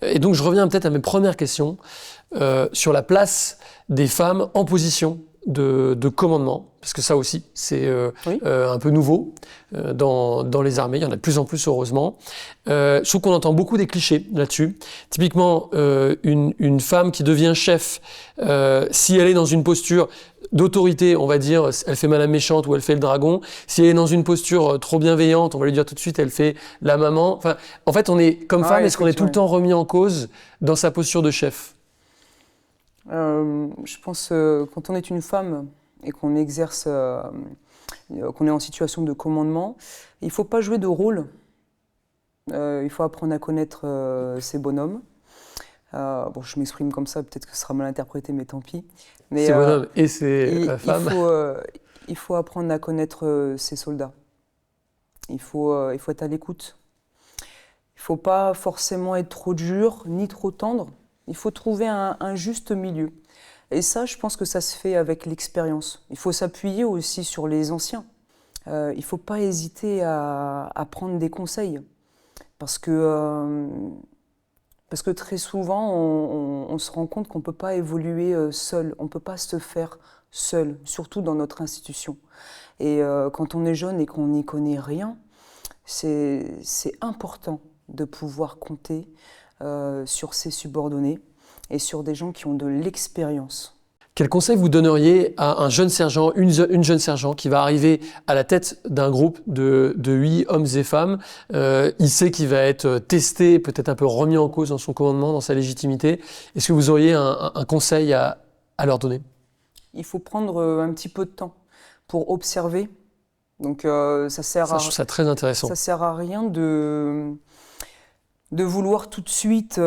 Et donc, je reviens peut-être à mes premières questions sur la place des femmes en position de commandement, parce que ça aussi, c'est un peu nouveau dans les armées. Il y en a de plus en plus, heureusement. Je trouve qu'on entend beaucoup des clichés là-dessus. Typiquement, une femme qui devient chef, si elle est dans une posture d'autorité, on va dire, elle fait madame méchante ou elle fait le dragon. Si elle est dans une posture trop bienveillante, on va lui dire tout de suite, elle fait la maman. Enfin, en fait, on est comme femme, est-ce qu'on est tout le temps remis en cause dans sa posture de chef? Je pense quand on est une femme et qu'on exerce, qu'on est en situation de commandement, il ne faut pas jouer de rôle. Il faut apprendre à connaître ses bonhommes. Bon, je m'exprime comme ça, peut-être que ce sera mal interprété, mais tant pis. Mais, C'est bonhomme et c'est femme. Il faut apprendre à connaître ses soldats. Il faut être à l'écoute. Il ne faut pas forcément être trop dur, ni trop tendre. Il faut trouver un juste milieu. Et ça, je pense que ça se fait avec l'expérience. Il faut s'appuyer aussi sur les anciens. Il ne faut pas hésiter à prendre des conseils. Parce que très souvent, on se rend compte qu'on ne peut pas évoluer seul. On ne peut pas se faire seul, surtout dans notre institution. Et quand on est jeune et qu'on n'y connaît rien, c'est important de pouvoir compter sur ses subordonnés et sur des gens qui ont de l'expérience. Quel conseil vous donneriez à un jeune sergent, une jeune sergent qui va arriver à la tête d'un groupe de 8 hommes et femmes? Il sait qu'il va être testé, peut-être un peu remis en cause dans son commandement, dans sa légitimité. Est-ce que vous auriez un conseil à leur donner? Il faut prendre un petit peu de temps pour observer. Donc ça sert je trouve ça très intéressant. Ça sert à rien de vouloir tout de suite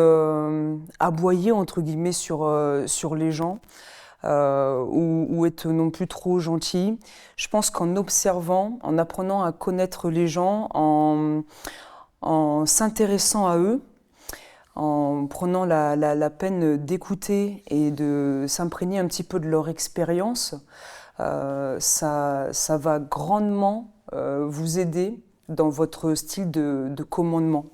aboyer entre guillemets sur les gens ou être non plus trop gentil. Je pense qu'en observant, en apprenant à connaître les gens, en s'intéressant à eux, en prenant la peine d'écouter et de s'imprégner un petit peu de leur expérience, ça va grandement vous aider dans votre style de commandement.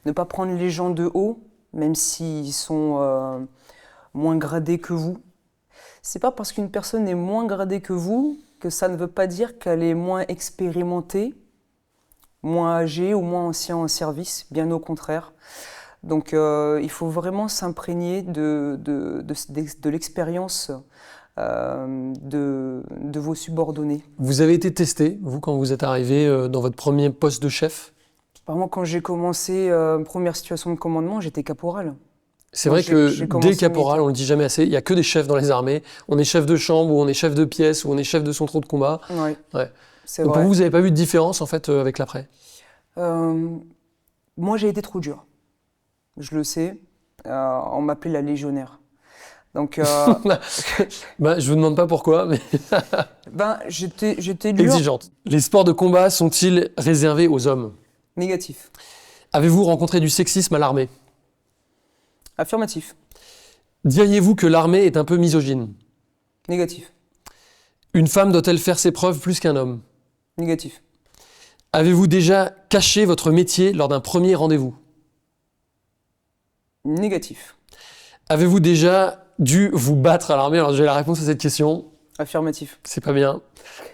Ne pas prendre les gens de haut, même s'ils sont moins gradés que vous. C'est pas parce qu'une personne est moins gradée que vous que ça ne veut pas dire qu'elle est moins expérimentée, moins âgée ou moins ancien en service, bien au contraire. Donc il faut vraiment s'imprégner de l'expérience de vos subordonnés. Vous avez été testé, vous, quand vous êtes arrivé dans votre premier poste de chef? Moi, quand j'ai commencé première situation de commandement, j'étais caporal. C'est vrai que dès caporal, on ne le dit jamais assez, il n'y a que des chefs dans les armées. On est chef de chambre, ou on est chef de pièce, ou on est chef de centre de combat. Oui, ouais. C'est Donc vrai. pour vous n'avez pas vu de différence en fait avec l'après? Moi, j'ai été trop dur. Je le sais. On m'appelait la légionnaire. Donc, je vous demande pas pourquoi, mais j'étais dur. exigeante. Les sports de combat sont-ils réservés aux hommes? Négatif. Avez-vous rencontré du sexisme à l'armée? Affirmatif. Diriez-vous que l'armée est un peu misogyne? Négatif. Une femme doit-elle faire ses preuves plus qu'un homme? Négatif. Avez-vous déjà caché votre métier lors d'un premier rendez-vous? Négatif. Avez-vous déjà dû vous battre à l'armée? Alors j'ai la réponse à cette question. Affirmatif. C'est pas bien.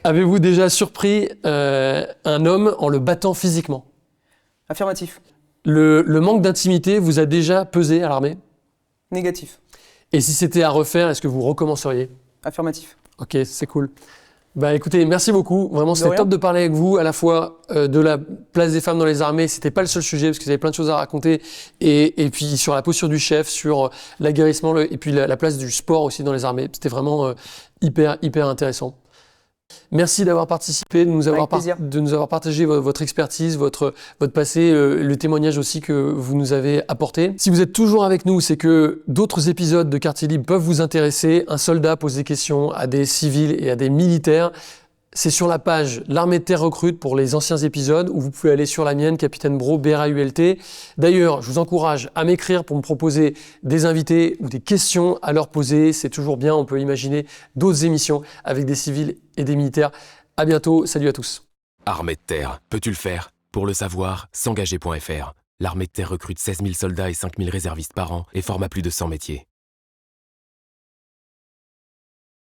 Avez-vous déjà surpris un homme en le battant physiquement? Affirmatif. Le manque d'intimité vous a déjà pesé à l'armée? Négatif. Et si c'était à refaire, est-ce que vous recommenceriez? Affirmatif. Ok, c'est cool. Écoutez, merci beaucoup. Vraiment, c'était top de parler avec vous, à la fois de la place des femmes dans les armées. C'était pas le seul sujet, parce que vous avez plein de choses à raconter. Et puis sur la posture du chef, sur l'aguerrissement, et puis la place du sport aussi dans les armées. C'était vraiment hyper intéressant. Merci d'avoir participé, de nous avoir partagé votre expertise, votre passé, le témoignage aussi que vous nous avez apporté. Si vous êtes toujours avec nous, c'est que d'autres épisodes de Quartier Libre peuvent vous intéresser. Un soldat pose des questions à des civils et à des militaires. C'est sur la page L'Armée de Terre recrute pour les anciens épisodes, où vous pouvez aller sur la mienne, Capitaine Brault, BRAULT. D'ailleurs, je vous encourage à m'écrire pour me proposer des invités ou des questions à leur poser. C'est toujours bien, on peut imaginer d'autres émissions avec des civils et des militaires. À bientôt, salut à tous. Armée de Terre, peux-tu le faire? Pour le savoir, s'engager.fr. L'Armée de Terre recrute 16 000 soldats et 5 000 réservistes par an et forme à plus de 100 métiers.